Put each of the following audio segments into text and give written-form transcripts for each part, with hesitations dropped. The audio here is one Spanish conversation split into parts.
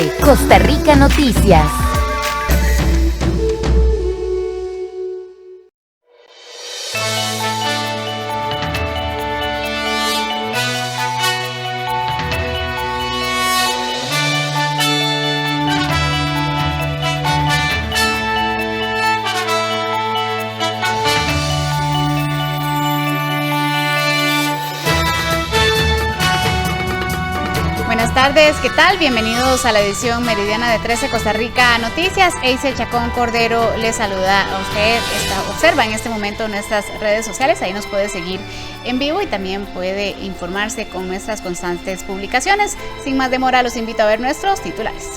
13, Costa Rica Noticias. Buenas tardes, ¿qué tal? Bienvenidos a la edición meridiana de 13 Costa Rica Noticias. Eice Chacón Cordero les saluda a usted. Observa en este momento nuestras redes sociales, ahí nos puede seguir en vivo y también puede informarse con nuestras constantes publicaciones. Sin más demora, los invito a ver nuestros titulares.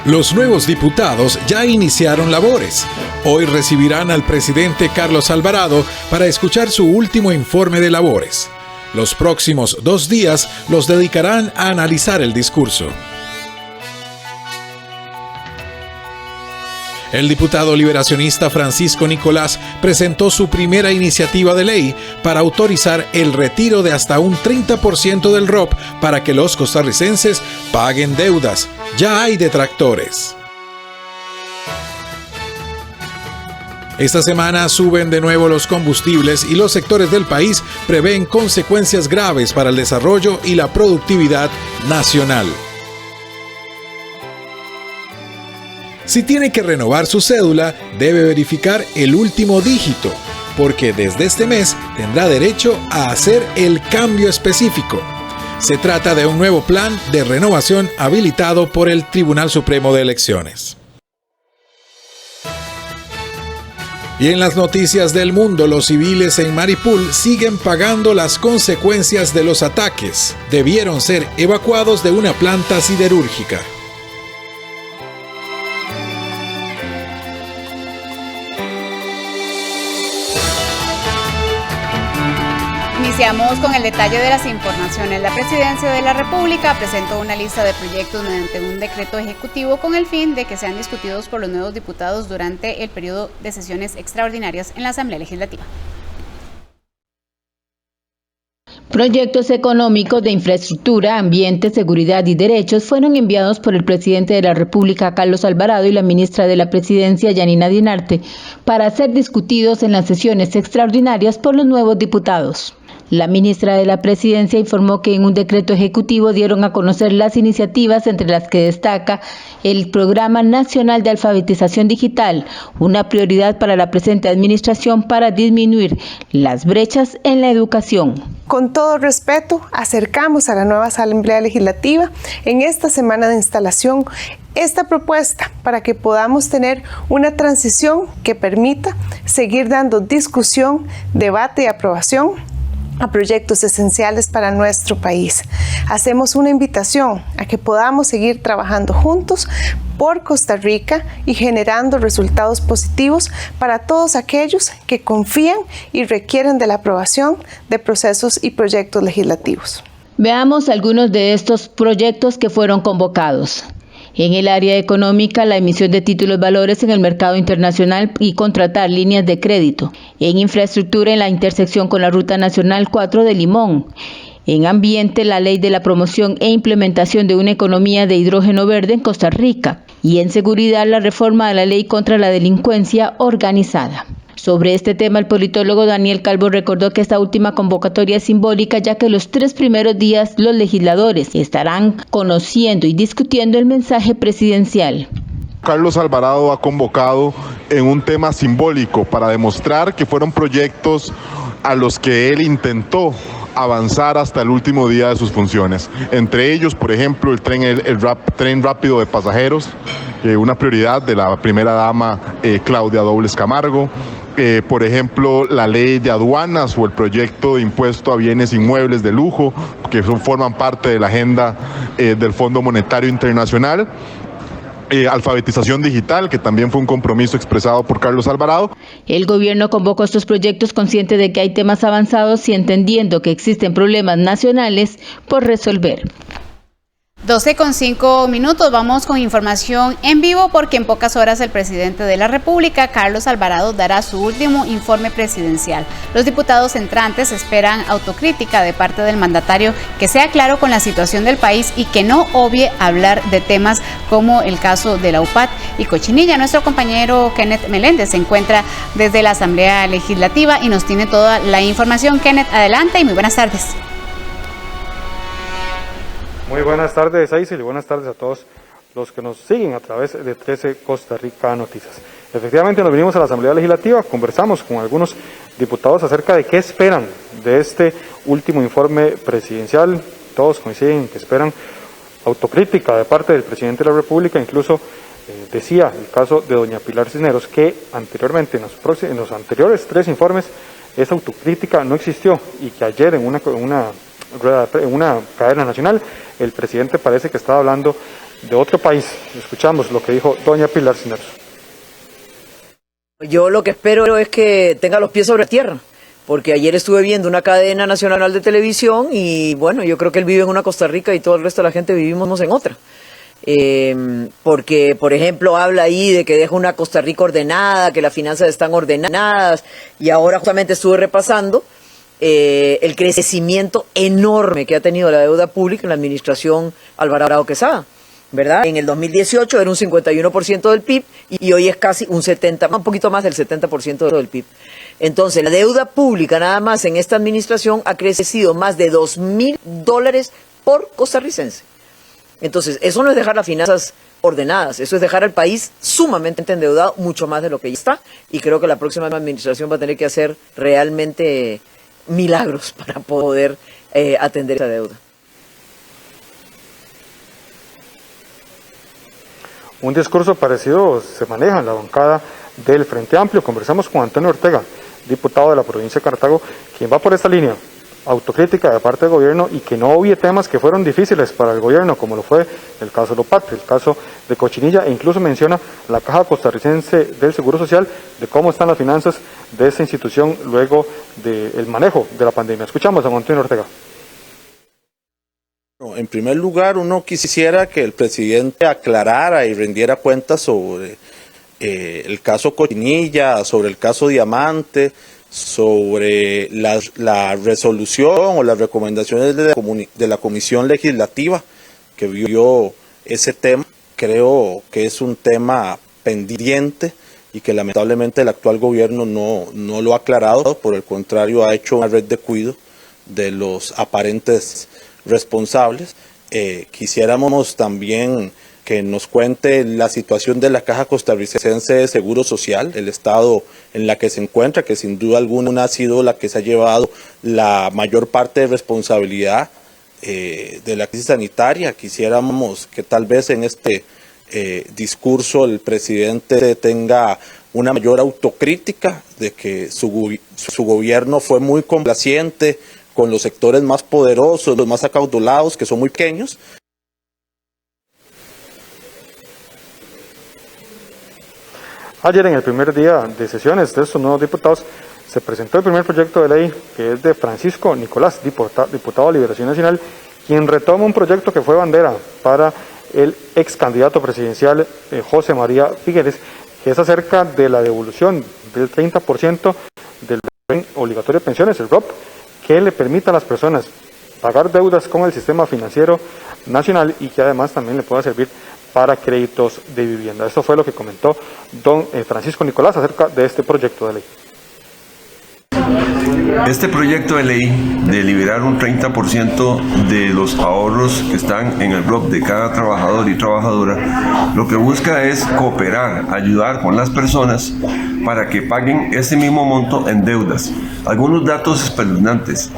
Los nuevos diputados ya iniciaron labores. Hoy recibirán al presidente Carlos Alvarado para escuchar su último informe de labores. Los próximos 2 días los dedicarán a analizar el discurso. El diputado liberacionista Francisco Nicolás presentó su primera iniciativa de ley para autorizar el retiro de hasta un 30% del ROP para que los costarricenses paguen deudas. Ya hay detractores. Esta semana suben de nuevo los combustibles y los sectores del país prevén consecuencias graves para el desarrollo y la productividad nacional. Si tiene que renovar su cédula, debe verificar el último dígito, porque desde este mes tendrá derecho a hacer el cambio específico. Se trata de un nuevo plan de renovación habilitado por el Tribunal Supremo de Elecciones. Y en las noticias del mundo, los civiles en Maripul siguen pagando las consecuencias de los ataques. Debieron ser evacuados de una planta siderúrgica. Iniciamos con el detalle de las informaciones. La Presidencia de la República presentó una lista de proyectos mediante un decreto ejecutivo con el fin de que sean discutidos por los nuevos diputados durante el periodo de sesiones extraordinarias en la Asamblea Legislativa. Proyectos económicos de infraestructura, ambiente, seguridad y derechos fueron enviados por el presidente de la República, Carlos Alvarado, y la ministra de la Presidencia, Yanina Dinarte, para ser discutidos en las sesiones extraordinarias por los nuevos diputados. La ministra de la Presidencia informó que en un decreto ejecutivo dieron a conocer las iniciativas entre las que destaca el Programa Nacional de Alfabetización Digital, una prioridad para la presente administración para disminuir las brechas en la educación. Con todo respeto, acercamos a la nueva Asamblea Legislativa en esta semana de instalación esta propuesta para que podamos tener una transición que permita seguir dando discusión, debate y aprobación a proyectos esenciales para nuestro país. Hacemos una invitación a que podamos seguir trabajando juntos por Costa Rica y generando resultados positivos para todos aquellos que confían y requieren de la aprobación de procesos y proyectos legislativos. Veamos algunos de estos proyectos que fueron convocados. En el área económica, la emisión de títulos valores en el mercado internacional y contratar líneas de crédito. En infraestructura, en la intersección con la Ruta Nacional 4 de Limón. En ambiente, la ley de la promoción e implementación de una economía de hidrógeno verde en Costa Rica. Y en seguridad, la reforma de la ley contra la delincuencia organizada. Sobre este tema, el politólogo Daniel Calvo recordó que esta última convocatoria es simbólica, ya que los 3 primeros días los legisladores estarán conociendo y discutiendo el mensaje presidencial. Carlos Alvarado ha convocado en un tema simbólico para demostrar que fueron proyectos a los que él intentó avanzar hasta el último día de sus funciones. Entre ellos, por ejemplo, el tren rápido de pasajeros, una prioridad de la primera dama Claudia Dobles Camargo. Por ejemplo, la ley de aduanas o el proyecto de impuesto a bienes inmuebles de lujo, que forman parte de la agenda del Fondo Monetario Internacional. Alfabetización digital, que también fue un compromiso expresado por Carlos Alvarado. El gobierno convocó estos proyectos consciente de que hay temas avanzados y entendiendo que existen problemas nacionales por resolver. 12:05. Vamos con información en vivo porque en pocas horas el presidente de la República, Carlos Alvarado, dará su último informe presidencial. Los diputados entrantes esperan autocrítica de parte del mandatario, que sea claro con la situación del país y que no obvie hablar de temas como el caso de la UPAT y Cochinilla. Nuestro compañero Kenneth Meléndez se encuentra desde la Asamblea Legislativa y nos tiene toda la información. Kenneth, adelante y muy buenas tardes. Muy buenas tardes, Aisel, y buenas tardes a todos los que nos siguen a través de 13 Costa Rica Noticias. Efectivamente, nos vinimos a la Asamblea Legislativa, conversamos con algunos diputados acerca de qué esperan de este último informe presidencial. Todos coinciden en que esperan autocrítica de parte del presidente de la República. Incluso decía el caso de doña Pilar Cisneros que anteriormente, en los anteriores 3 informes, esa autocrítica no existió y que ayer en una cadena nacional el presidente parece que estaba hablando de otro país. Escuchamos lo que dijo doña Pilar Cisneros. Yo lo que espero es que tenga los pies sobre tierra, porque ayer estuve viendo una cadena nacional de televisión y bueno, yo creo que él vive en una Costa Rica y todo el resto de la gente vivimos en otra. Porque, por ejemplo, habla ahí de que deja una Costa Rica ordenada, que las finanzas están ordenadas, y ahora justamente estuve repasando el crecimiento enorme que ha tenido la deuda pública en la administración Alvarado Quesada, ¿verdad? En el 2018 era un 51% del PIB y hoy es casi un poquito más del 70% del PIB. Entonces, la deuda pública nada más en esta administración ha crecido más de $2,000 por costarricense. Entonces, eso no es dejar las finanzas ordenadas, eso es dejar al país sumamente endeudado, mucho más de lo que ya está, y creo que la próxima administración va a tener que hacer realmente milagros para poder atender esa deuda. Un discurso parecido se maneja en la bancada del Frente Amplio. Conversamos con Antonio Ortega, diputado de la provincia de Cartago, quien va por esta línea, autocrítica de parte del gobierno y que no obvie temas que fueron difíciles para el gobierno, como lo fue el caso de Lopat, el caso de Cochinilla, e incluso menciona la Caja Costarricense del Seguro Social, de cómo están las finanzas de esa institución luego del manejo de la pandemia. Escuchamos a Antonio Ortega. En primer lugar, uno quisiera que el presidente aclarara y rendiera cuentas sobre el caso Cochinilla, sobre el caso Diamante, sobre la resolución o las recomendaciones de la Comisión Legislativa que vio ese tema. Creo que es un tema pendiente y que lamentablemente el actual gobierno no lo ha aclarado, por el contrario ha hecho una red de cuido de los aparentes responsables. Quisiéramos también que nos cuente la situación de la Caja Costarricense de Seguro Social, el estado en la que se encuentra, que sin duda alguna ha sido la que se ha llevado la mayor parte de responsabilidad de la crisis sanitaria. Quisiéramos que tal vez en este discurso el presidente tenga una mayor autocrítica de que su gobierno fue muy complaciente con los sectores más poderosos, los más acaudalados, que son muy pequeños. Ayer, en el primer día de sesiones de estos nuevos diputados, se presentó el primer proyecto de ley, que es de Francisco Nicolás, diputado de Liberación Nacional, quien retoma un proyecto que fue bandera para el ex candidato presidencial José María Figueres, que es acerca de la devolución del 30% del obligatorio de pensiones, el ROP, que le permita a las personas pagar deudas con el sistema financiero nacional y que además también le pueda servir para créditos de vivienda. Eso fue lo que comentó don Francisco Nicolás acerca de este proyecto de ley. Este proyecto de ley de liberar un 30% de los ahorros que están en el ROP de cada trabajador y trabajadora, lo que busca es cooperar, ayudar con las personas para que paguen ese mismo monto en deudas. Algunos datos espeluznantes.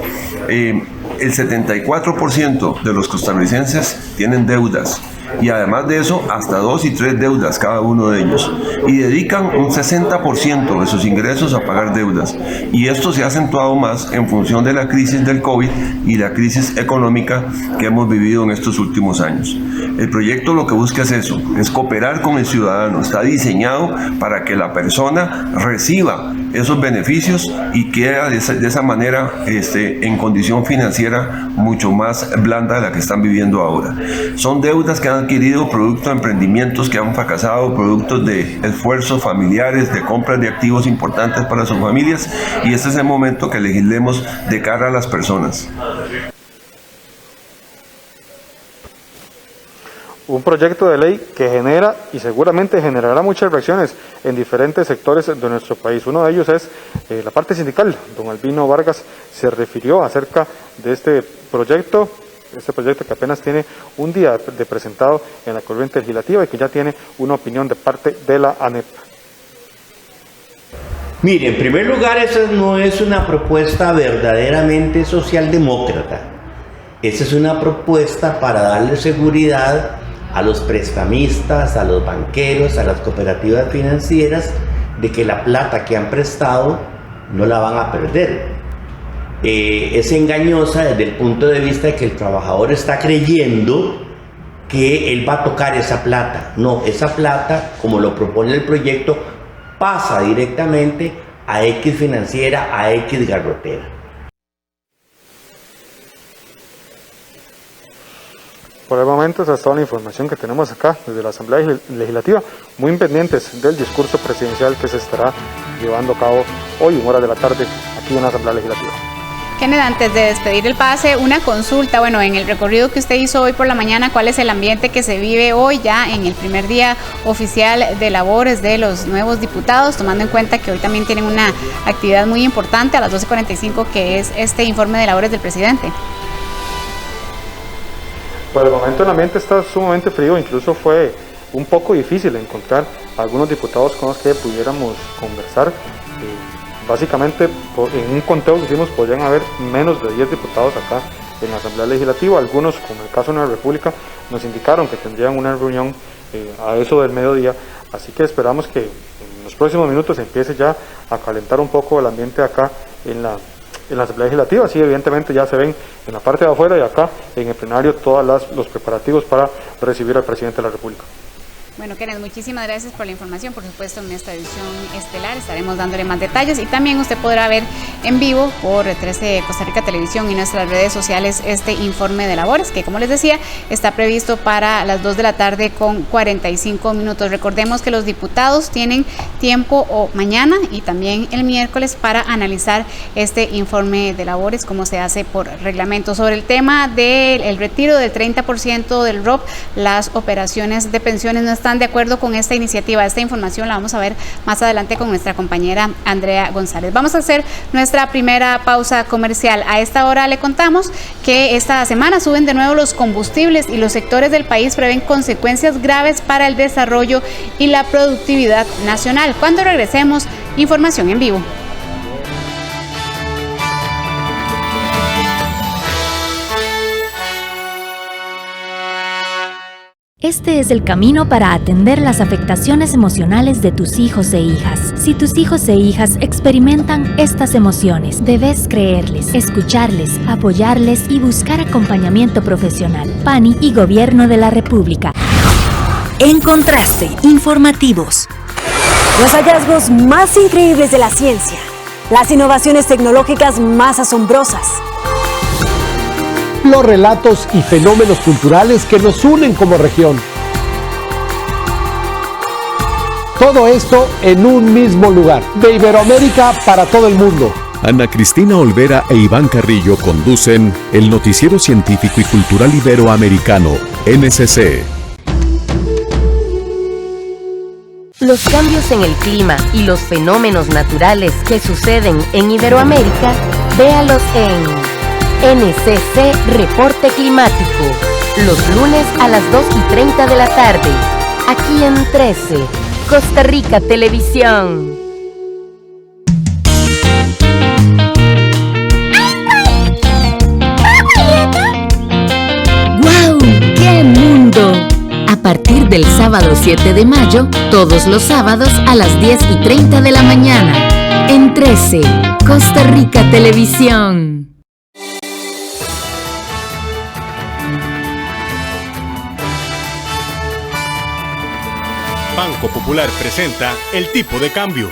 El 74% de los costarricenses tienen deudas. Y además de eso, hasta 2 y 3 deudas cada uno de ellos. Y dedican un 60% de sus ingresos a pagar deudas. Y esto se ha acentuado más en función de la crisis del COVID y la crisis económica que hemos vivido en estos últimos años. El proyecto lo que busca es eso, es cooperar con el ciudadano. Está diseñado para que la persona reciba esos beneficios y queda de esa manera en condición financiera mucho más blanda de la que están viviendo ahora. Son deudas que han adquirido producto de emprendimientos que han fracasado, productos de esfuerzos familiares, de compras de activos importantes para sus familias, y este es el momento que legislemos de cara a las personas. Un proyecto de ley que genera y seguramente generará muchas reacciones en diferentes sectores de nuestro país. Uno de ellos es la parte sindical. Don Albino Vargas se refirió acerca de este proyecto que apenas tiene un día de presentado en la corriente legislativa y que ya tiene una opinión de parte de la ANEP. Mire, en primer lugar, esa no es una propuesta verdaderamente socialdemócrata. Esa es una propuesta para darle seguridad a los prestamistas, a los banqueros, a las cooperativas financieras, de que la plata que han prestado no la van a perder. Es engañosa desde el punto de vista de que el trabajador está creyendo que él va a tocar esa plata. No, esa plata, como lo propone el proyecto, pasa directamente a X financiera, a X garrotera. Por el momento esa es toda la información que tenemos acá desde la Asamblea Legislativa, muy pendientes del discurso presidencial que se estará llevando a cabo hoy en horas de la tarde aquí en la Asamblea Legislativa. Kenneth, antes de despedir el pase, una consulta, bueno, en el recorrido que usted hizo hoy por la mañana, ¿cuál es el ambiente que se vive hoy ya en el primer día oficial de labores de los nuevos diputados, tomando en cuenta que hoy también tienen una actividad muy importante a las 12:45, que es este informe de labores del presidente? Por el momento el ambiente está sumamente frío, incluso fue un poco difícil encontrar algunos diputados con los que pudiéramos conversar. Básicamente, en un conteo que hicimos, podrían haber menos de 10 diputados acá en la Asamblea Legislativa. Algunos, como el caso de la República, nos indicaron que tendrían una reunión a eso del mediodía, así que esperamos que en los próximos minutos empiece ya a calentar un poco el ambiente acá en la Asamblea Legislativa. Sí, evidentemente ya se ven en la parte de afuera y acá en el plenario todos los preparativos para recibir al presidente de la República. Bueno, Kenneth, muchísimas gracias por la información. Por supuesto, en esta edición estelar estaremos dándole más detalles y también usted podrá ver en vivo por 13 Costa Rica Televisión y nuestras redes sociales este informe de labores que, como les decía, está previsto para las 2 de la tarde con 45 minutos. Recordemos que los diputados tienen tiempo mañana y también el miércoles para analizar este informe de labores, como se hace por reglamento. Sobre el tema del retiro del 30% del ROP, las operaciones de pensiones no están de acuerdo con esta iniciativa. Esta información la vamos a ver más adelante con nuestra compañera Andrea González. Vamos a hacer nuestra primera pausa comercial. A esta hora le contamos que esta semana suben de nuevo los combustibles y los sectores del país prevén consecuencias graves para el desarrollo y la productividad nacional. Cuando regresemos, información en vivo. Este es el camino para atender las afectaciones emocionales de tus hijos e hijas. Si tus hijos e hijas experimentan estas emociones, debes creerles, escucharles, apoyarles y buscar acompañamiento profesional. PANI y Gobierno de la República. En Contraste, informativos. Los hallazgos más increíbles de la ciencia. Las innovaciones tecnológicas más asombrosas. Los relatos y fenómenos culturales que nos unen como región. Todo esto en un mismo lugar, de Iberoamérica para todo el mundo. Ana Cristina Olvera e Iván Carrillo conducen el noticiero científico y cultural iberoamericano, NCC. Los cambios en el clima y los fenómenos naturales que suceden en Iberoamérica, véalos en NCC Reporte Climático, los lunes a las 2:30 de la tarde, aquí en 13, Costa Rica Televisión. ¡Guau! ¡Qué mundo! A partir del sábado 7 de mayo, todos los sábados a las 10:30 de la mañana, en 13, Costa Rica Televisión. Banco Popular presenta el tipo de cambio.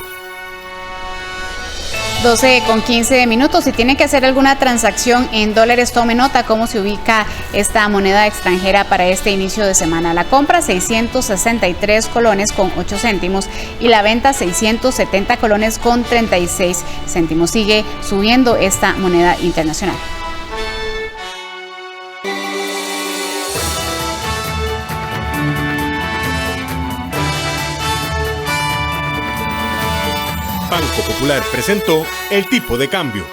12:15. Si tiene que hacer alguna transacción en dólares, tome nota cómo se ubica esta moneda extranjera para este inicio de semana. La compra 663 colones con 8 céntimos y la venta 670 colones con 36 céntimos. Sigue subiendo esta moneda internacional. Banco Popular presentó el tipo de cambio.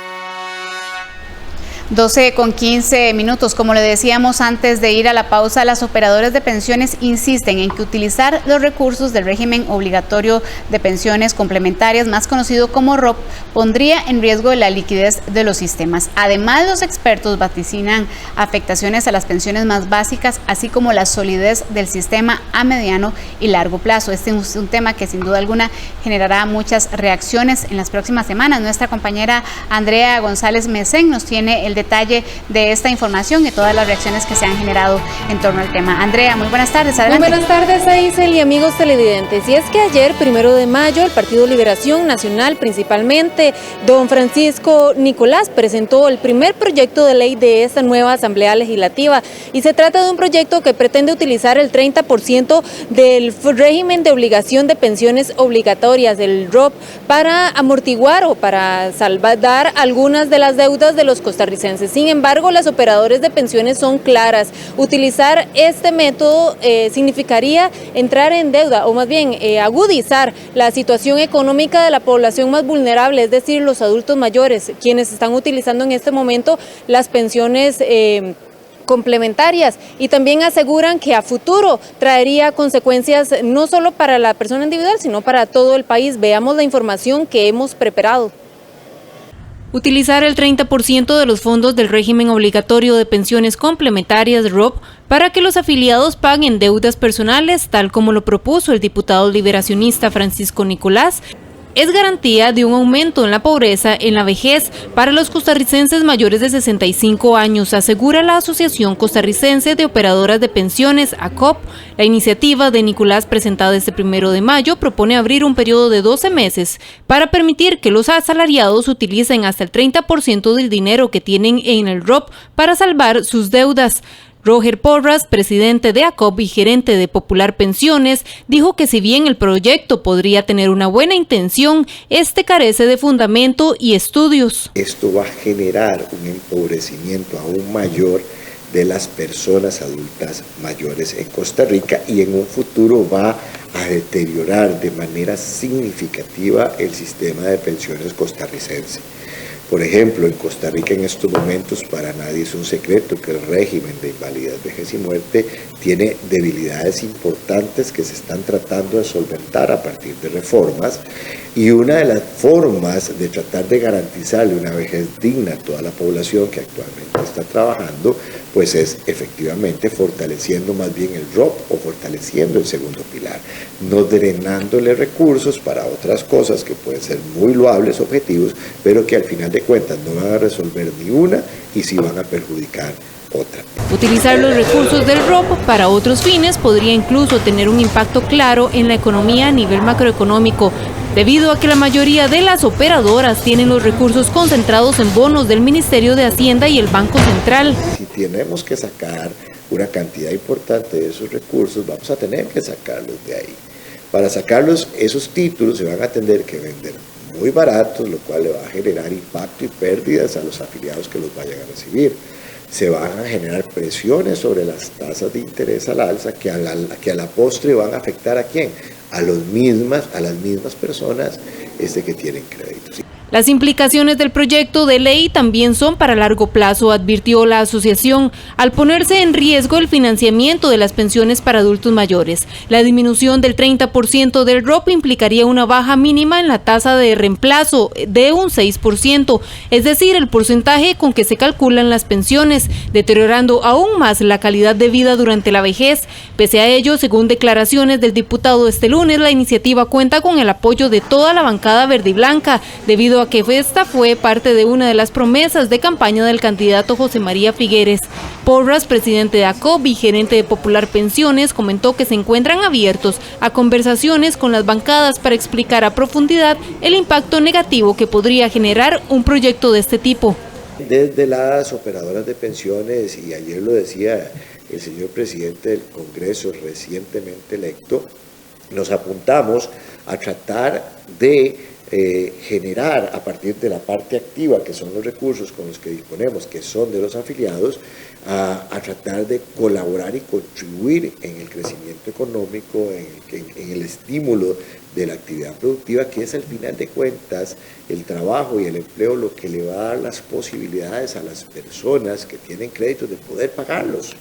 12:15. Como le decíamos antes de ir a la pausa, las operadoras de pensiones insisten en que utilizar los recursos del régimen obligatorio de pensiones complementarias, más conocido como ROP, pondría en riesgo la liquidez de los sistemas. Además, los expertos vaticinan afectaciones a las pensiones más básicas, así como la solidez del sistema a mediano y largo plazo. Este es un tema que sin duda alguna generará muchas reacciones en las próximas semanas. Nuestra compañera Andrea González Mesén nos tiene el detalle de esta información y todas las reacciones que se han generado en torno al tema. Andrea, muy buenas tardes, adelante. Muy buenas tardes, Aisel y amigos televidentes. Y es que ayer, 1 de mayo, el Partido Liberación Nacional, principalmente don Francisco Nicolás, presentó el primer proyecto de ley de esta nueva Asamblea Legislativa. Y se trata de un proyecto que pretende utilizar el 30% del régimen de obligación de pensiones obligatorias, del ROP, para amortiguar o para salvar algunas de las deudas de los costarricenses. Sin embargo, las operadoras de pensiones son claras. Utilizar este método significaría entrar en deuda, o más bien agudizar la situación económica de la población más vulnerable, es decir, los adultos mayores, quienes están utilizando en este momento las pensiones complementarias, y también aseguran que a futuro traería consecuencias no solo para la persona individual, sino para todo el país. Veamos la información que hemos preparado. Utilizar el 30% de los fondos del régimen obligatorio de pensiones complementarias ROP para que los afiliados paguen deudas personales, tal como lo propuso el diputado liberacionista Francisco Nicolás, es garantía de un aumento en la pobreza en la vejez para los costarricenses mayores de 65 años, asegura la Asociación Costarricense de Operadoras de Pensiones, ACOP. La iniciativa de Nicolás, presentada este 1 de mayo, propone abrir un periodo de 12 meses para permitir que los asalariados utilicen hasta el 30% del dinero que tienen en el ROP para salvar sus deudas. Roger Porras, presidente de ACOP y gerente de Popular Pensiones, dijo que si bien el proyecto podría tener una buena intención, este carece de fundamento y estudios. Esto va a generar un empobrecimiento aún mayor de las personas adultas mayores en Costa Rica y en un futuro va a deteriorar de manera significativa el sistema de pensiones costarricense. Por ejemplo, en Costa Rica en estos momentos para nadie es un secreto que el régimen de invalidez, vejez y muerte tiene debilidades importantes que se están tratando de solventar a partir de reformas, y una de las formas de tratar de garantizarle una vejez digna a toda la población que actualmente está trabajando, pues es efectivamente fortaleciendo más bien el ROP o fortaleciendo el segundo pilar, no drenándole recursos para otras cosas que pueden ser muy loables objetivos, pero que al final de cuentas no van a resolver ni una y sí van a perjudicar otra. Utilizar los recursos del ROP para otros fines podría incluso tener un impacto claro en la economía a nivel macroeconómico, debido a que la mayoría de las operadoras tienen los recursos concentrados en bonos del Ministerio de Hacienda y el Banco Central. Si tenemos que sacar una cantidad importante de esos recursos, vamos a tener que sacarlos de ahí. Para sacarlos, esos títulos se van a tener que vender muy baratos, lo cual le va a generar impacto y pérdidas a los afiliados que los vayan a recibir. Se van a generar presiones sobre las tasas de interés al alza que a la postre van a afectar ¿a quién? A las mismas personas que tienen créditos. Las implicaciones del proyecto de ley también son para largo plazo, advirtió la asociación, al ponerse en riesgo el financiamiento de las pensiones para adultos mayores. La disminución del 30% del ROP implicaría una baja mínima en la tasa de reemplazo de un 6%, es decir, el porcentaje con que se calculan las pensiones, deteriorando aún más la calidad de vida durante la vejez. Pese a ello, según declaraciones del diputado este lunes, la iniciativa cuenta con el apoyo de toda la bancada verde y blanca, debido a a que esta fue parte de una de las promesas de campaña del candidato José María Figueres. Porras, presidente de ACOB y gerente de Popular Pensiones, comentó que se encuentran abiertos a conversaciones con las bancadas para explicar a profundidad el impacto negativo que podría generar un proyecto de este tipo. Desde las operadoras de pensiones, y ayer lo decía el señor presidente del Congreso recientemente electo, nos apuntamos a tratar de generar a partir de la parte activa, que son los recursos con los que disponemos, que son de los afiliados, a tratar de colaborar y contribuir en el crecimiento económico, en el estímulo de la actividad productiva, que es al final de cuentas el trabajo y el empleo lo que le va a dar las posibilidades a las personas que tienen créditos de poder pagarlos.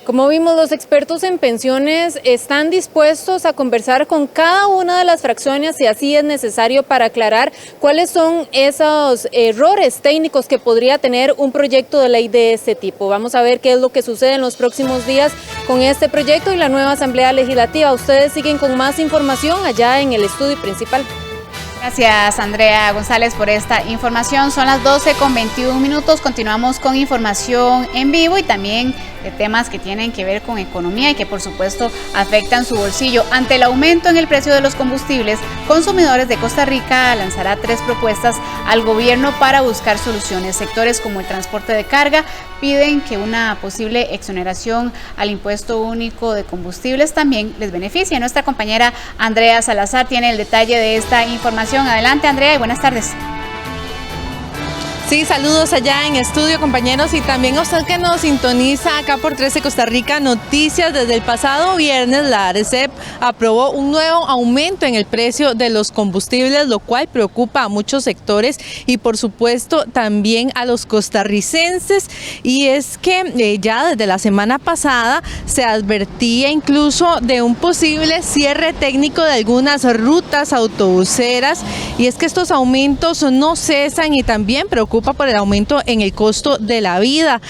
Como vimos, los expertos en pensiones están dispuestos a conversar con cada una de las fracciones si así es necesario para aclarar cuáles son esos errores técnicos que podría tener un proyecto de ley de este tipo. Vamos a ver qué es lo que sucede en los próximos días con este proyecto y la nueva Asamblea Legislativa. Ustedes siguen con más información allá en el estudio principal. Gracias, Andrea González, por esta información. Son las 12:21. Continuamos con información en vivo y también de temas que tienen que ver con economía y que por supuesto afectan su bolsillo. Ante el aumento en el precio de los combustibles, Consumidores de Costa Rica lanzará 3 propuestas al gobierno para buscar soluciones. Sectores como el transporte de carga piden que una posible exoneración al impuesto único de combustibles también les beneficie. Nuestra compañera Andrea Salazar tiene el detalle de esta información. Adelante, Andrea, y buenas tardes. Sí, saludos allá en estudio, compañeros, y también a usted que nos sintoniza acá por 13 Costa Rica Noticias. Desde el pasado viernes, la ARECEP aprobó un nuevo aumento en el precio de los combustibles, lo cual preocupa a muchos sectores y, por supuesto, también a los costarricenses. Y es que ya desde la semana pasada se advertía incluso de un posible cierre técnico de algunas rutas autobuseras, y es que estos aumentos no cesan y también preocupa por el aumento en el costo de la vida.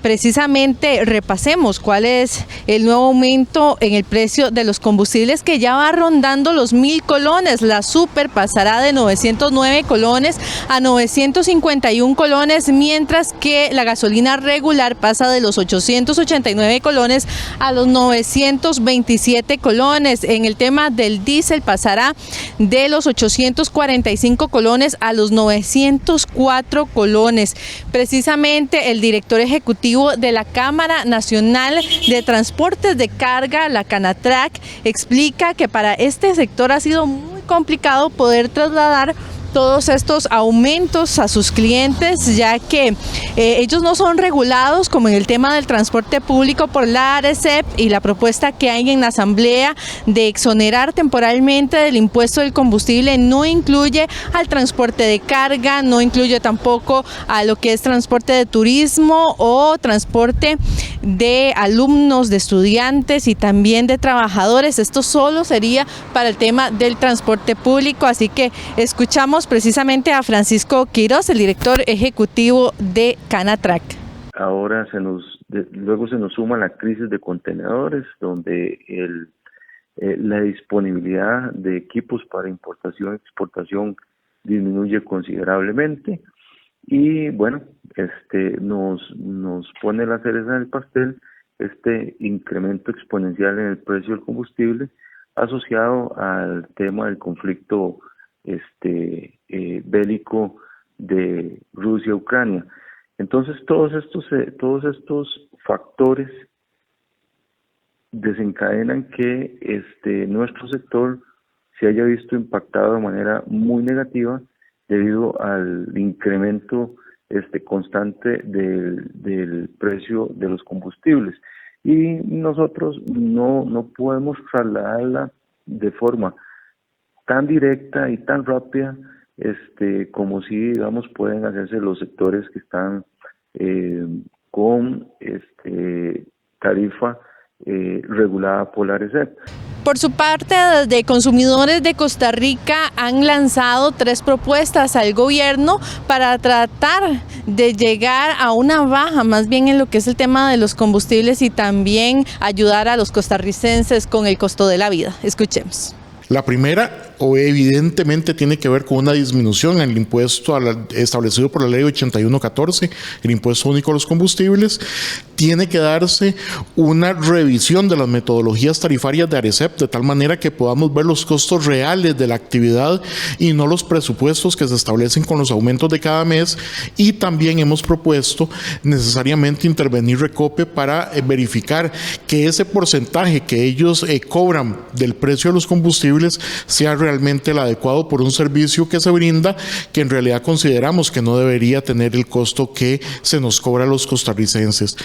Precisamente repasemos cuál es el nuevo aumento en el precio de los combustibles, que ya va rondando los 1,000 colones. La super pasará de 909 colones a 951 colones, mientras que la gasolina regular pasa de los 889 colones a los 927 colones. En el tema del diésel pasará de los 845 colones a los 904 colones. Precisamente el director ejecutivo de la Cámara Nacional de Transportes de Carga, la Canatrac, explica que para este sector ha sido muy complicado poder trasladar todos estos aumentos a sus clientes, ya que ellos no son regulados como en el tema del transporte público por la ARECEP, y la propuesta que hay en la Asamblea de exonerar temporalmente del impuesto del combustible no incluye al transporte de carga, no incluye tampoco a lo que es transporte de turismo o transporte de alumnos, de estudiantes y también de trabajadores. Esto solo sería para el tema del transporte público, así que escuchamos precisamente a Francisco Quiroz, el director ejecutivo de Canatrac. Ahora luego se nos suma la crisis de contenedores, donde la disponibilidad de equipos para importación y exportación disminuye considerablemente, y bueno, nos pone la cereza en el pastel este incremento exponencial en el precio del combustible asociado al tema del conflicto bélico de Rusia-Ucrania. Entonces todos estos factores desencadenan que nuestro sector se haya visto impactado de manera muy negativa debido al incremento constante del precio de los combustibles, y nosotros no podemos trasladarla de forma tan directa y tan rápida como si, digamos, pueden hacerse los sectores que están con tarifa regulada por la ARECEP. Por su parte, desde Consumidores de Costa Rica han lanzado 3 propuestas al gobierno para tratar de llegar a una baja, más bien en lo que es el tema de los combustibles, y también ayudar a los costarricenses con el costo de la vida. Escuchemos. La primera, evidentemente, tiene que ver con una disminución en el impuesto establecido por la ley 8114, el impuesto único a los combustibles. Tiene que darse una revisión de las metodologías tarifarias de ARECEP, de tal manera que podamos ver los costos reales de la actividad y no los presupuestos que se establecen con los aumentos de cada mes. Y también hemos propuesto necesariamente intervenir Recope para verificar que ese porcentaje que ellos cobran del precio de los combustibles sea realmente el adecuado por un servicio que se brinda, que en realidad consideramos que no debería tener el costo que se nos cobra a los costarricenses.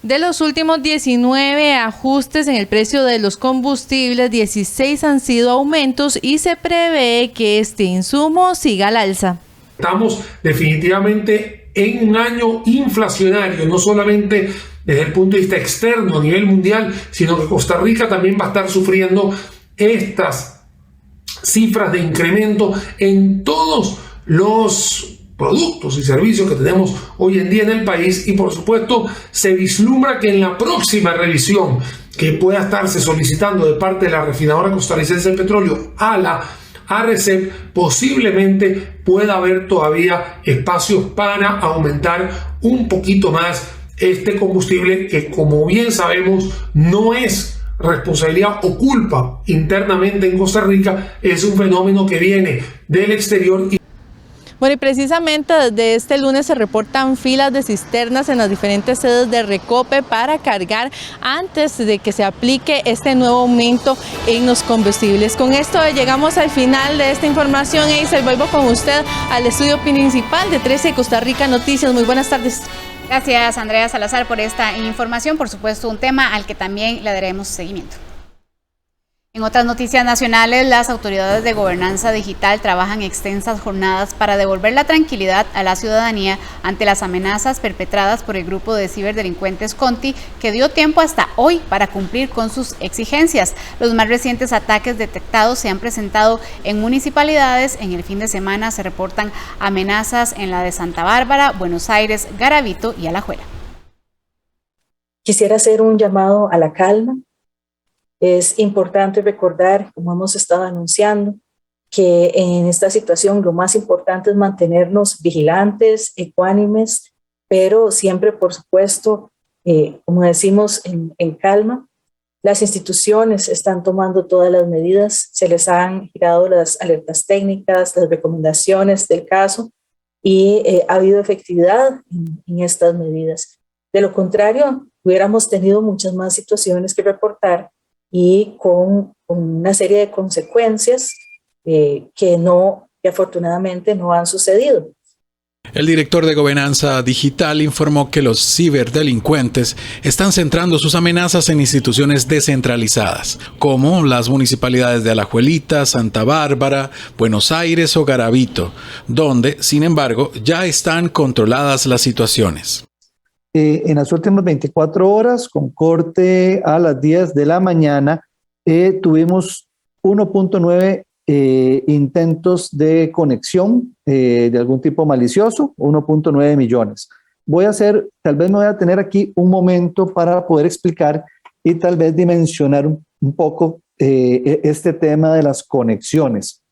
De los últimos 19 ajustes en el precio de los combustibles, 16 han sido aumentos y se prevé que este insumo siga al alza. Estamos definitivamente en un año inflacionario, no solamente desde el punto de vista externo a nivel mundial, sino que Costa Rica también va a estar sufriendo estas cifras de incremento en todos los productos y servicios que tenemos hoy en día en el país, y por supuesto se vislumbra que en la próxima revisión que pueda estarse solicitando de parte de la refinadora costarricense de petróleo a la ARECEP, posiblemente pueda haber todavía espacios para aumentar un poquito más este combustible, que como bien sabemos no es responsabilidad o culpa internamente en Costa Rica, es un fenómeno que viene del exterior. Bueno, y precisamente desde este lunes se reportan filas de cisternas en las diferentes sedes de Recope para cargar antes de que se aplique este nuevo aumento en los combustibles. Con esto llegamos al final de esta información. Eisel, vuelvo con usted al estudio principal de 13 Costa Rica Noticias. Muy buenas tardes. Gracias, Andrea Salazar, por esta información. Por supuesto, un tema al que también le daremos seguimiento. En otras noticias nacionales, las autoridades de gobernanza digital trabajan extensas jornadas para devolver la tranquilidad a la ciudadanía ante las amenazas perpetradas por el grupo de ciberdelincuentes Conti, que dio tiempo hasta hoy para cumplir con sus exigencias. Los más recientes ataques detectados se han presentado en municipalidades. En el fin de semana se reportan amenazas en la de Santa Bárbara, Buenos Aires, Garavito y Alajuela. Quisiera hacer un llamado a la calma. Es importante recordar, como hemos estado anunciando, que en esta situación lo más importante es mantenernos vigilantes, ecuánimes, pero siempre, por supuesto, como decimos, en calma. Las instituciones están tomando todas las medidas, se les han girado las alertas técnicas, las recomendaciones del caso, y ha habido efectividad en estas medidas. De lo contrario, hubiéramos tenido muchas más situaciones que reportar, y con una serie de consecuencias que afortunadamente no han sucedido. El director de Gobernanza Digital informó que los ciberdelincuentes están centrando sus amenazas en instituciones descentralizadas, como las municipalidades de Alajuelita, Santa Bárbara, Buenos Aires o Garavito, donde, sin embargo, ya están controladas las situaciones. En las últimas 24 horas, con corte a las 10 de la mañana, tuvimos 1.9 intentos de conexión de algún tipo malicioso, 1.9 millones. Tal vez me voy a tener aquí un momento para poder explicar y tal vez dimensionar un poco este tema de las conexiones.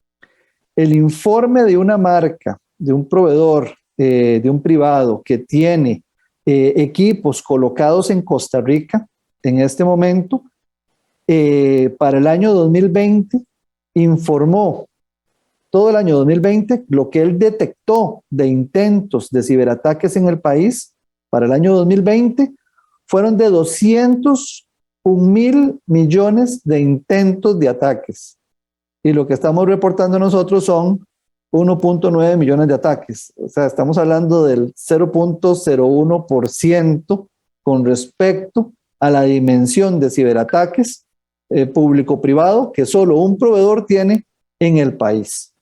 El informe de una marca, de un proveedor, de un privado que tiene equipos colocados en Costa Rica en este momento, para el año 2020, informó todo el año 2020 lo que él detectó de intentos de ciberataques en el país. Para el año 2020 fueron de 201.000 millones de intentos de ataques, y lo que estamos reportando nosotros son 1.9 millones de ataques. O sea, estamos hablando del 0.01% con respecto a la dimensión de ciberataques público-privado que solo un proveedor tiene en el país.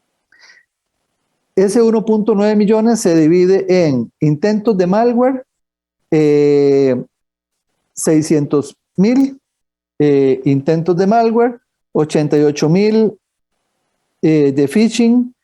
Ese 1.9 millones se divide en intentos de malware, 600.000 intentos de malware, 88.000 de phishing,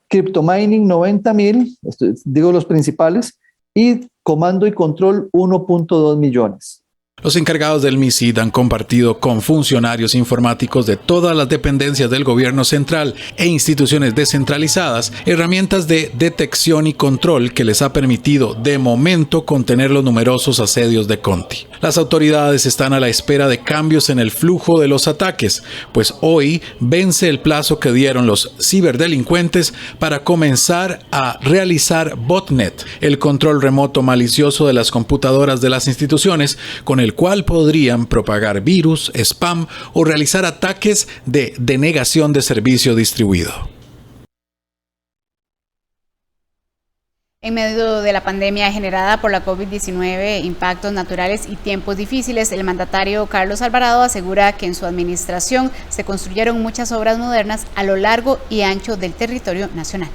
cryptomining 90.000, digo los principales, y comando y control 1.2 millones. Los encargados del MISID han compartido con funcionarios informáticos de todas las dependencias del gobierno central e instituciones descentralizadas herramientas de detección y control que les ha permitido de momento contener los numerosos asedios de Conti. Las autoridades están a la espera de cambios en el flujo de los ataques, pues hoy vence el plazo que dieron los ciberdelincuentes para comenzar a realizar botnet, el control remoto malicioso de las computadoras de las instituciones, con el cual podrían propagar virus, spam o realizar ataques de denegación de servicio distribuido. En medio de la pandemia generada por la COVID-19, impactos naturales y tiempos difíciles, el mandatario Carlos Alvarado asegura que en su administración se construyeron muchas obras modernas a lo largo y ancho del territorio nacional.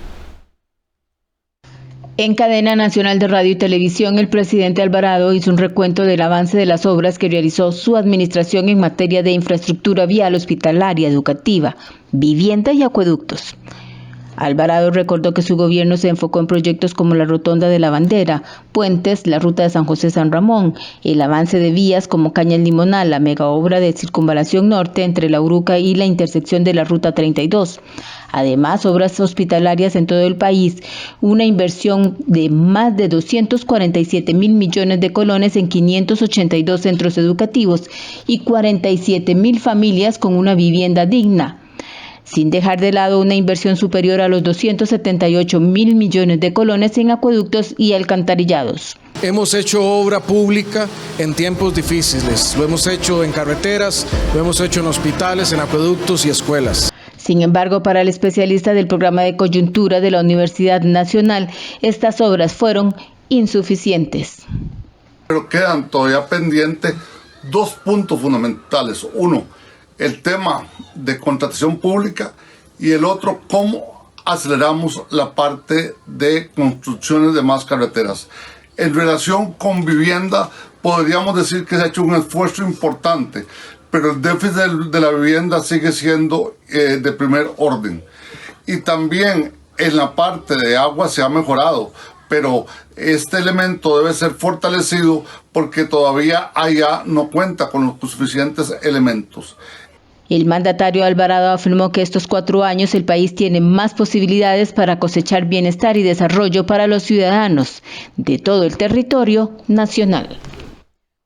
En cadena nacional de radio y televisión, el presidente Alvarado hizo un recuento del avance de las obras que realizó su administración en materia de infraestructura vial, hospitalaria, educativa, vivienda y acueductos. Alvarado recordó que su gobierno se enfocó en proyectos como la Rotonda de la Bandera, puentes, la ruta de San José-San Ramón, el avance de vías como Cañas Limonal, la mega obra de circunvalación norte entre La Uruca y la intersección de la ruta 32. Además, obras hospitalarias en todo el país, una inversión de más de 247.000 millones de colones en 582 centros educativos y 47.000 familias con una vivienda digna, sin dejar de lado una inversión superior a los 278.000 millones de colones en acueductos y alcantarillados. Hemos hecho obra pública en tiempos difíciles, lo hemos hecho en carreteras, lo hemos hecho en hospitales, en acueductos y escuelas. Sin embargo, para el especialista del programa de coyuntura de la Universidad Nacional, estas obras fueron insuficientes. Pero quedan todavía pendientes dos puntos fundamentales. Uno, el tema de contratación pública y el otro, cómo aceleramos la parte de construcciones de más carreteras. En relación con vivienda, podríamos decir que se ha hecho un esfuerzo importante, pero el déficit de la vivienda sigue siendo de primer orden. Y también en la parte de agua se ha mejorado, pero este elemento debe ser fortalecido porque todavía allá no cuenta con los suficientes elementos. El mandatario Alvarado afirmó que estos 4 años el país tiene más posibilidades para cosechar bienestar y desarrollo para los ciudadanos de todo el territorio nacional.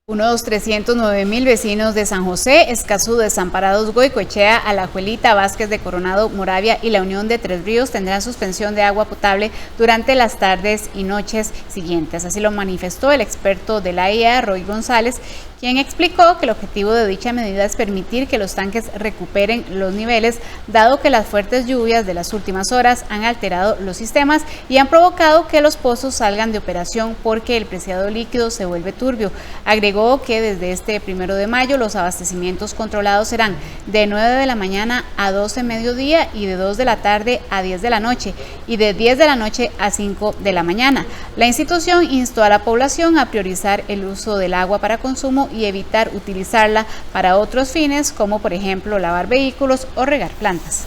Unos 309.000 vecinos de San José, Escazú, Desamparados, Goicoechea, Alajuelita, Vázquez de Coronado, Moravia y la Unión de Tres Ríos tendrán suspensión de agua potable durante las tardes y noches siguientes. Así lo manifestó el experto de la AIA, Roy González, quien explicó que el objetivo de dicha medida es permitir que los tanques recuperen los niveles, dado que las fuertes lluvias de las últimas horas han alterado los sistemas y han provocado que los pozos salgan de operación porque el preciado líquido se vuelve turbio. Agregó que desde este 1 de mayo los abastecimientos controlados serán de 9 de la mañana a 12 mediodía y de 2 de la tarde a 10 de la noche y de 10 de la noche a 5 de la mañana. La institución instó a la población a priorizar el uso del agua para consumo y evitar utilizarla para otros fines como por ejemplo lavar vehículos o regar plantas.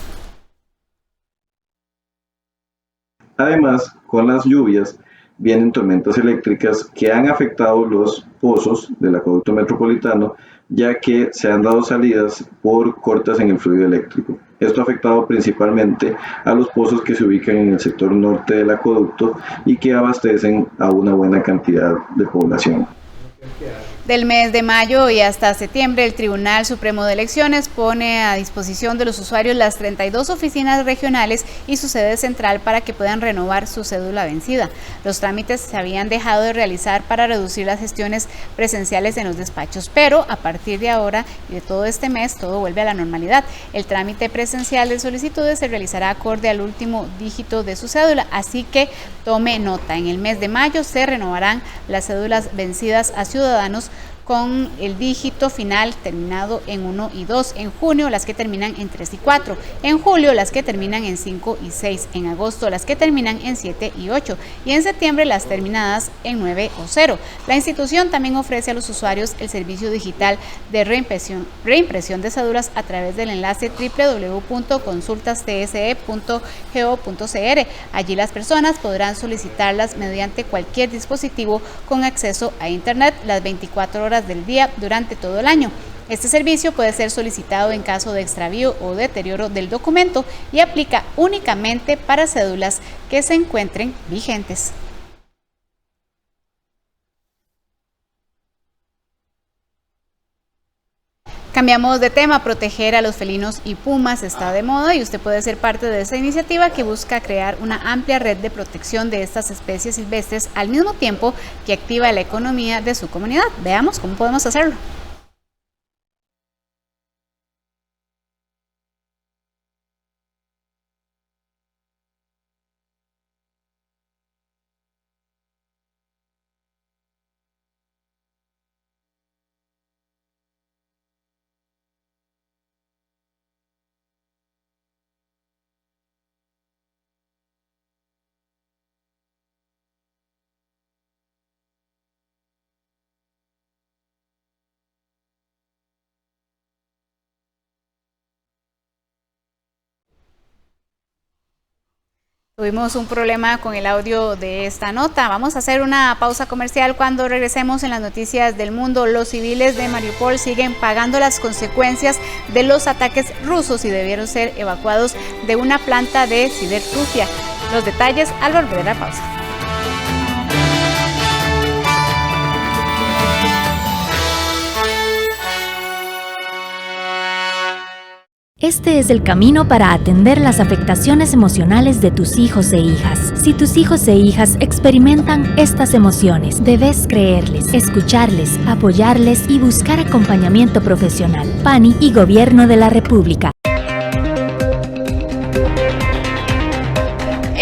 Además, con las lluvias vienen tormentas eléctricas que han afectado los pozos del acueducto metropolitano, ya que se han dado salidas por cortes en el fluido eléctrico. Esto ha afectado principalmente a los pozos que se ubican en el sector norte del acueducto y que abastecen a una buena cantidad de población. Del mes de mayo y hasta septiembre, el Tribunal Supremo de Elecciones pone a disposición de los usuarios las 32 oficinas regionales y su sede central para que puedan renovar su cédula vencida. Los trámites se habían dejado de realizar para reducir las gestiones presenciales en los despachos, pero a partir de ahora y de todo este mes, todo vuelve a la normalidad. El trámite presencial de solicitudes se realizará acorde al último dígito de su cédula, así que tome nota. En el mes de mayo se renovarán las cédulas vencidas a ciudadanos con el dígito final terminado en 1 y 2, en junio las que terminan en 3 y 4, en julio las que terminan en 5 y 6, en agosto las que terminan en 7 y 8 y en septiembre las terminadas en 9 o 0. La institución también ofrece a los usuarios el servicio digital de reimpresión de cédulas a través del enlace www.consultastse.go.cr. Allí las personas podrán solicitarlas mediante cualquier dispositivo con acceso a internet las 24 horas horas del día durante todo el año. Este servicio puede ser solicitado en caso de extravío o deterioro del documento y aplica únicamente para cédulas que se encuentren vigentes. Cambiamos de tema. Proteger a los felinos y pumas está de moda y usted puede ser parte de esa iniciativa que busca crear una amplia red de protección de estas especies silvestres al mismo tiempo que activa la economía de su comunidad. Veamos cómo podemos hacerlo. Tuvimos un problema con el audio de esta nota. Vamos a hacer una pausa comercial. Cuando regresemos en las noticias del mundo, los civiles de Mariupol siguen pagando las consecuencias de los ataques rusos y debieron ser evacuados de una planta de siderurgia. Los detalles al volver de la pausa. Este es el camino para atender las afectaciones emocionales de tus hijos e hijas. Si tus hijos e hijas experimentan estas emociones, debes creerles, escucharles, apoyarles y buscar acompañamiento profesional. PANI y Gobierno de la República.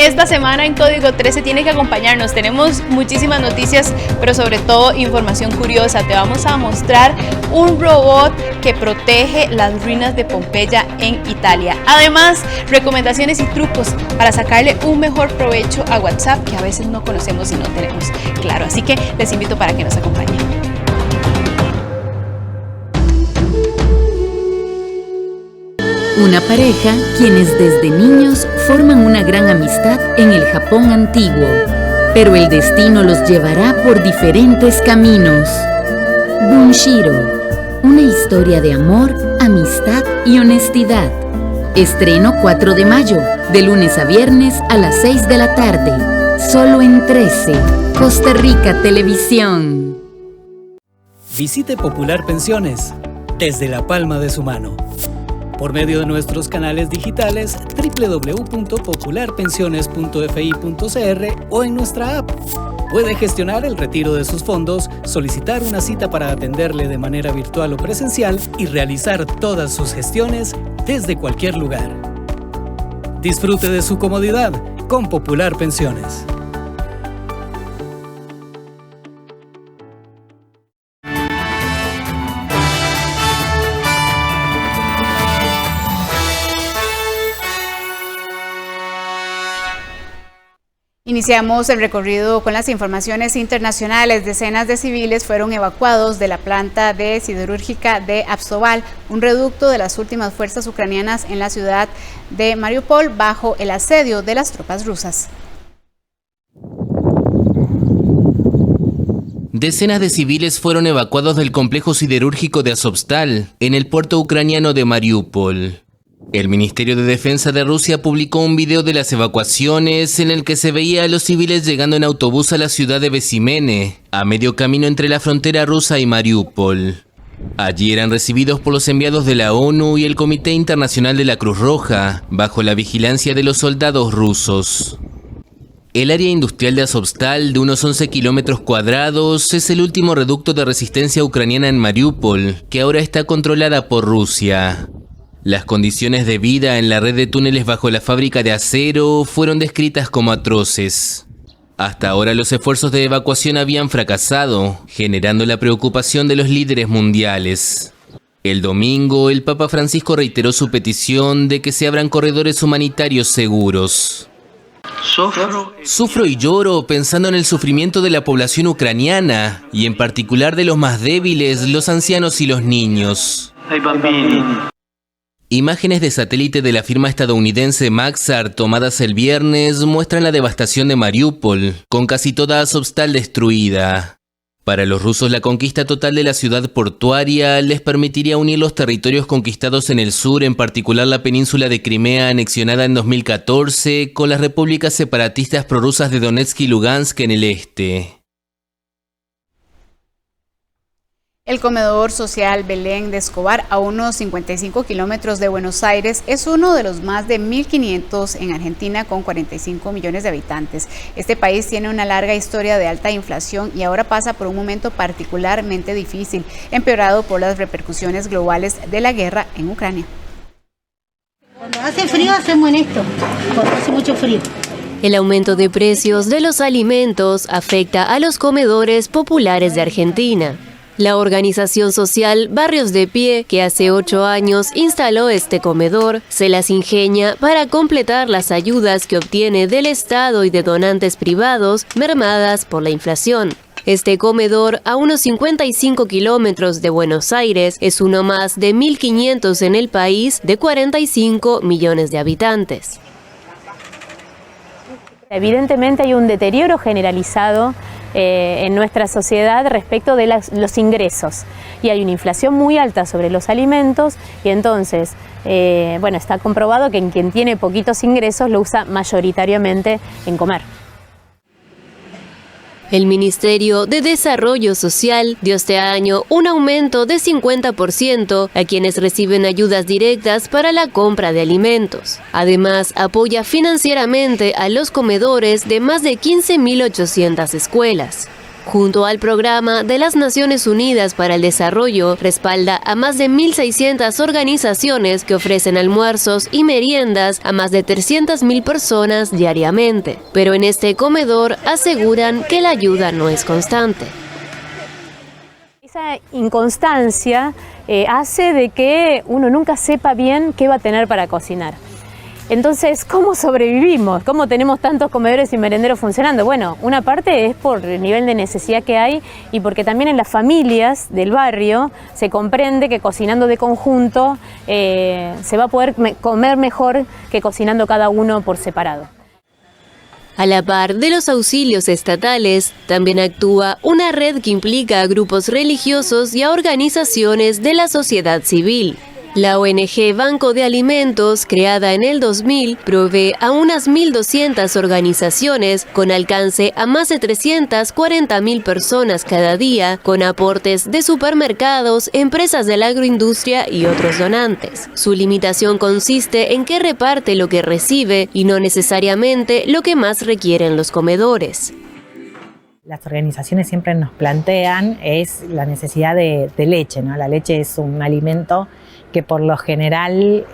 Esta semana en Código 13 tiene que acompañarnos. Tenemos muchísimas noticias, pero sobre todo información curiosa. Te vamos a mostrar un robot que protege las ruinas de Pompeya en Italia. Además, recomendaciones y trucos para sacarle un mejor provecho a WhatsApp, que a veces no conocemos y no tenemos claro. Así que les invito para que nos acompañen. Una pareja quienes desde niños forman una gran amistad en el Japón antiguo, pero el destino los llevará por diferentes caminos. Bunshiro, una historia de amor, amistad y honestidad. Estreno 4 de mayo, de lunes a viernes a las 6 de la tarde, solo en 13, Costa Rica Televisión. Visite Popular Pensiones, desde la palma de su mano. Por medio de nuestros canales digitales www.popularpensiones.fi.cr o en nuestra app. Puede gestionar el retiro de sus fondos, solicitar una cita para atenderle de manera virtual o presencial y realizar todas sus gestiones desde cualquier lugar. Disfrute de su comodidad con Popular Pensiones. Iniciamos el recorrido con las informaciones internacionales. Decenas de civiles fueron evacuados de la planta de siderúrgica de Azovstal, un reducto de las últimas fuerzas ucranianas en la ciudad de Mariupol, bajo el asedio de las tropas rusas. Decenas de civiles fueron evacuados del complejo siderúrgico de Azovstal, en el puerto ucraniano de Mariupol. El Ministerio de Defensa de Rusia publicó un video de las evacuaciones en el que se veía a los civiles llegando en autobús a la ciudad de Bezimene, a medio camino entre la frontera rusa y Mariupol. Allí eran recibidos por los enviados de la ONU y el Comité Internacional de la Cruz Roja, bajo la vigilancia de los soldados rusos. El área industrial de Azovstal, de unos 11 kilómetros cuadrados, es el último reducto de resistencia ucraniana en Mariupol, que ahora está controlada por Rusia. Las condiciones de vida en la red de túneles bajo la fábrica de acero fueron descritas como atroces. Hasta ahora los esfuerzos de evacuación habían fracasado, generando la preocupación de los líderes mundiales. El domingo, el Papa Francisco reiteró su petición de que se abran corredores humanitarios seguros. Sufro y lloro pensando en el sufrimiento de la población ucraniana, y en particular de los más débiles, los ancianos y los niños. Imágenes de satélite de la firma estadounidense Maxar tomadas el viernes muestran la devastación de Mariupol, con casi toda Azovstal destruida. Para los rusos, la conquista total de la ciudad portuaria les permitiría unir los territorios conquistados en el sur, en particular la península de Crimea anexionada en 2014, con las repúblicas separatistas prorrusas de Donetsk y Lugansk en el este. El comedor social Belén de Escobar, a unos 55 kilómetros de Buenos Aires, es uno de los más de 1.500 en Argentina, con 45 millones de habitantes. Este país tiene una larga historia de alta inflación y ahora pasa por un momento particularmente difícil, empeorado por las repercusiones globales de la guerra en Ucrania. Cuando hace frío hacemos en esto, porque hace mucho frío. El aumento de precios de los alimentos afecta a los comedores populares de Argentina. La organización social Barrios de Pie, que hace 8 años instaló este comedor, se las ingenia para completar las ayudas que obtiene del Estado y de donantes privados mermadas por la inflación. Este comedor, a unos 55 kilómetros de Buenos Aires, es uno más de 1.500 en el país de 45 millones de habitantes. Evidentemente hay un deterioro generalizado en nuestra sociedad respecto de los ingresos, y hay una inflación muy alta sobre los alimentos, y entonces está comprobado que quien tiene poquitos ingresos lo usa mayoritariamente en comer. El Ministerio de Desarrollo Social dio este año un aumento de 50% a quienes reciben ayudas directas para la compra de alimentos. Además, apoya financieramente a los comedores de más de 15.800 escuelas. Junto al Programa de las Naciones Unidas para el Desarrollo, respalda a más de 1.600 organizaciones que ofrecen almuerzos y meriendas a más de 300.000 personas diariamente. Pero en este comedor aseguran que la ayuda no es constante. Esa inconstancia hace de que uno nunca sepa bien qué va a tener para cocinar. Entonces, ¿cómo sobrevivimos? ¿Cómo tenemos tantos comedores y merenderos funcionando? Bueno, una parte es por el nivel de necesidad que hay y porque también en las familias del barrio se comprende que cocinando de conjunto se va a poder comer mejor que cocinando cada uno por separado. A la par de los auxilios estatales, también actúa una red que implica a grupos religiosos y a organizaciones de la sociedad civil. La ONG Banco de Alimentos, creada en el 2000, provee a unas 1.200 organizaciones con alcance a más de 340.000 personas cada día, con aportes de supermercados, empresas de la agroindustria y otros donantes. Su limitación consiste en que reparte lo que recibe y no necesariamente lo que más requieren los comedores. Las organizaciones siempre nos plantean es la necesidad de leche, ¿no? La leche es un alimento que por lo general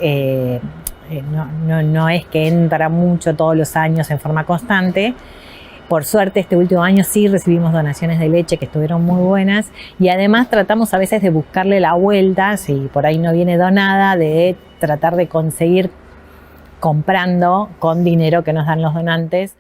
no es que entra mucho todos los años en forma constante. Por suerte este último año sí recibimos donaciones de leche que estuvieron muy buenas, y además tratamos a veces de buscarle la vuelta, si por ahí no viene donada, de tratar de conseguir comprando con dinero que nos dan los donantes.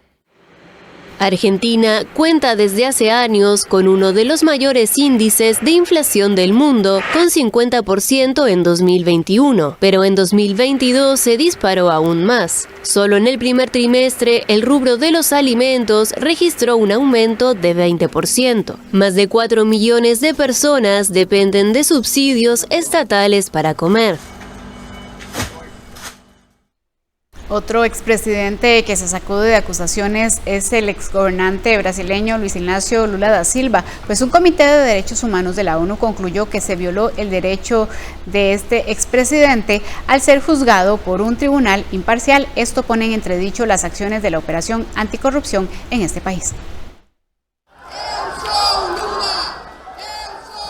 Argentina cuenta desde hace años con uno de los mayores índices de inflación del mundo, con 50% en 2021, pero en 2022 se disparó aún más. Solo en el primer trimestre, el rubro de los alimentos registró un aumento de 20%. Más de 4 millones de personas dependen de subsidios estatales para comer. Otro expresidente que se sacude de acusaciones es el exgobernante brasileño Luis Inácio Lula da Silva, pues un comité de derechos humanos de la ONU concluyó que se violó el derecho de este expresidente al ser juzgado por un tribunal imparcial. Esto pone en entredicho las acciones de la operación anticorrupción en este país.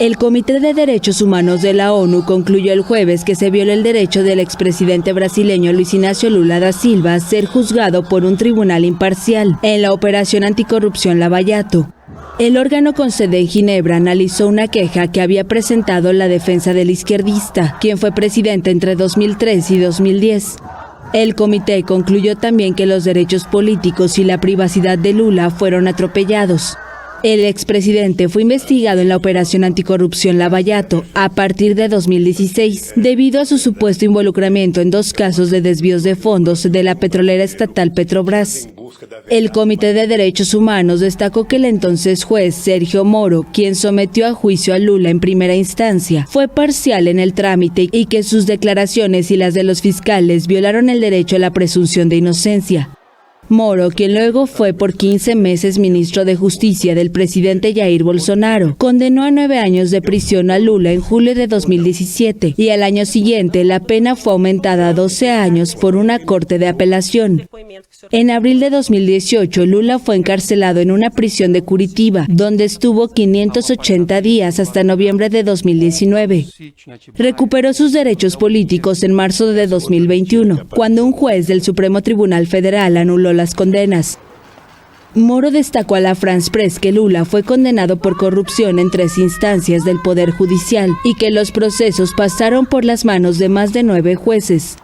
El Comité de Derechos Humanos de la ONU concluyó el jueves que se viola el derecho del expresidente brasileño Luis Inácio Lula da Silva a ser juzgado por un tribunal imparcial en la operación anticorrupción Lava Jato. El órgano con sede en Ginebra analizó una queja que había presentado la defensa del izquierdista, quien fue presidente entre 2003 y 2010. El comité concluyó también que los derechos políticos y la privacidad de Lula fueron atropellados. El expresidente fue investigado en la operación anticorrupción Lavallato a partir de 2016, debido a su supuesto involucramiento en 2 casos de desvíos de fondos de la petrolera estatal Petrobras. El Comité de Derechos Humanos destacó que el entonces juez Sergio Moro, quien sometió a juicio a Lula en primera instancia, fue parcial en el trámite y que sus declaraciones y las de los fiscales violaron el derecho a la presunción de inocencia. Moro, quien luego fue por 15 meses ministro de Justicia del presidente Jair Bolsonaro, condenó a 9 años de prisión a Lula en julio de 2017 y al año siguiente la pena fue aumentada a 12 años por una corte de apelación. En abril de 2018, Lula fue encarcelado en una prisión de Curitiba, donde estuvo 580 días hasta noviembre de 2019. Recuperó sus derechos políticos en marzo de 2021, cuando un juez del Supremo Tribunal Federal anuló las condenas. Moro destacó a la France Press que Lula fue condenado por corrupción en 3 instancias del Poder Judicial y que los procesos pasaron por las manos de más de 9 jueces.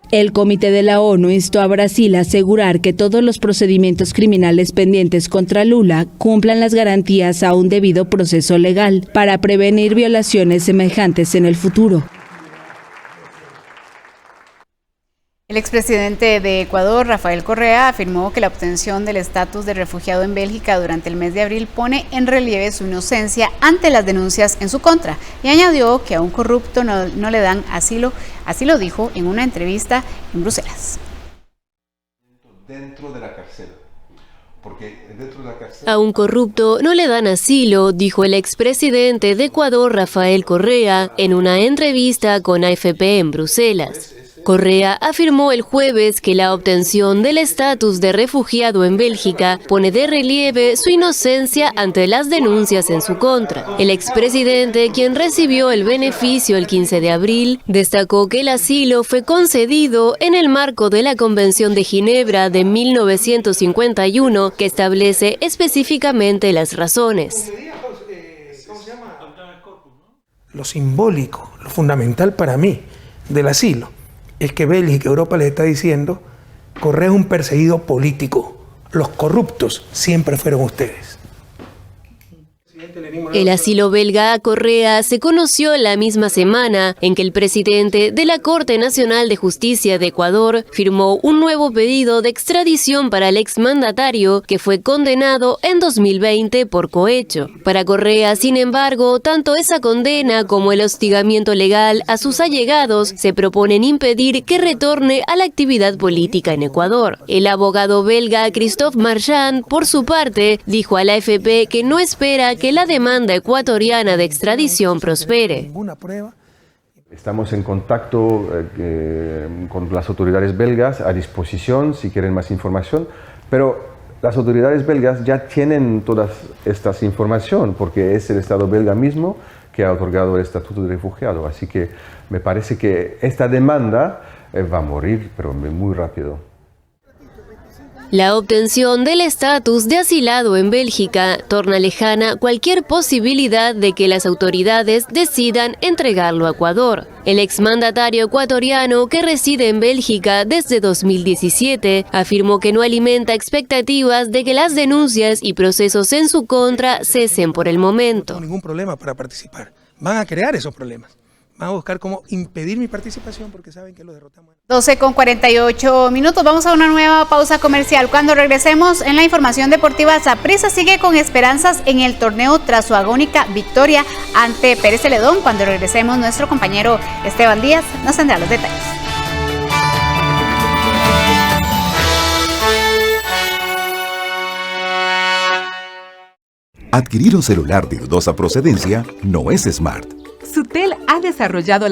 El Comité de la ONU instó a Brasil a asegurar que todos los procedimientos criminales pendientes contra Lula cumplan las garantías a un debido proceso legal para prevenir violaciones semejantes en el futuro. El expresidente de Ecuador, Rafael Correa, afirmó que la obtención del estatus de refugiado en Bélgica durante el mes de abril pone en relieve su inocencia ante las denuncias en su contra y añadió que a un corrupto no le dan asilo, así lo dijo en una entrevista en Bruselas. Dentro de la cárcel. A un corrupto no le dan asilo, dijo el expresidente de Ecuador, Rafael Correa, en una entrevista con AFP en Bruselas. Correa afirmó el jueves que la obtención del estatus de refugiado en Bélgica pone de relieve su inocencia ante las denuncias en su contra. El expresidente, quien recibió el beneficio el 15 de abril, destacó que el asilo fue concedido en el marco de la Convención de Ginebra de 1951, que establece específicamente las razones. Lo simbólico, lo fundamental para mí del asilo, es que Bélgica, Europa le está diciendo, Correa es un perseguido político, los corruptos siempre fueron ustedes. El asilo belga a Correa se conoció la misma semana en que el presidente de la Corte Nacional de Justicia de Ecuador firmó un nuevo pedido de extradición para el exmandatario que fue condenado en 2020 por cohecho. Para Correa, sin embargo, tanto esa condena como el hostigamiento legal a sus allegados se proponen impedir que retorne a la actividad política en Ecuador. El abogado belga Christophe Marchand, por su parte, dijo a la AFP que no espera que la demanda ecuatoriana de extradición prospere. Estamos en contacto con las autoridades belgas, a disposición si quieren más información, pero las autoridades belgas ya tienen todas estas información porque es el Estado belga mismo que ha otorgado el estatuto de refugiado, así que me parece que esta demanda va a morir, pero muy rápido. La obtención del estatus de asilado en Bélgica torna lejana cualquier posibilidad de que las autoridades decidan entregarlo a Ecuador. El exmandatario ecuatoriano, que reside en Bélgica desde 2017, afirmó que no alimenta expectativas de que las denuncias y procesos en su contra cesen por el momento. No tengo ningún problema para participar. Van a crear esos problemas. Van a buscar cómo impedir mi participación porque saben que lo derrotamos. 12:48. Vamos a una nueva pausa comercial. Cuando regresemos en la información deportiva, Saprissa sigue con esperanzas en el torneo tras su agónica victoria ante Pérez Celedón. Cuando regresemos, nuestro compañero Esteban Díaz nos tendrá los detalles. Adquirir un celular de dudosa procedencia no es smart. Sutel ha desarrollado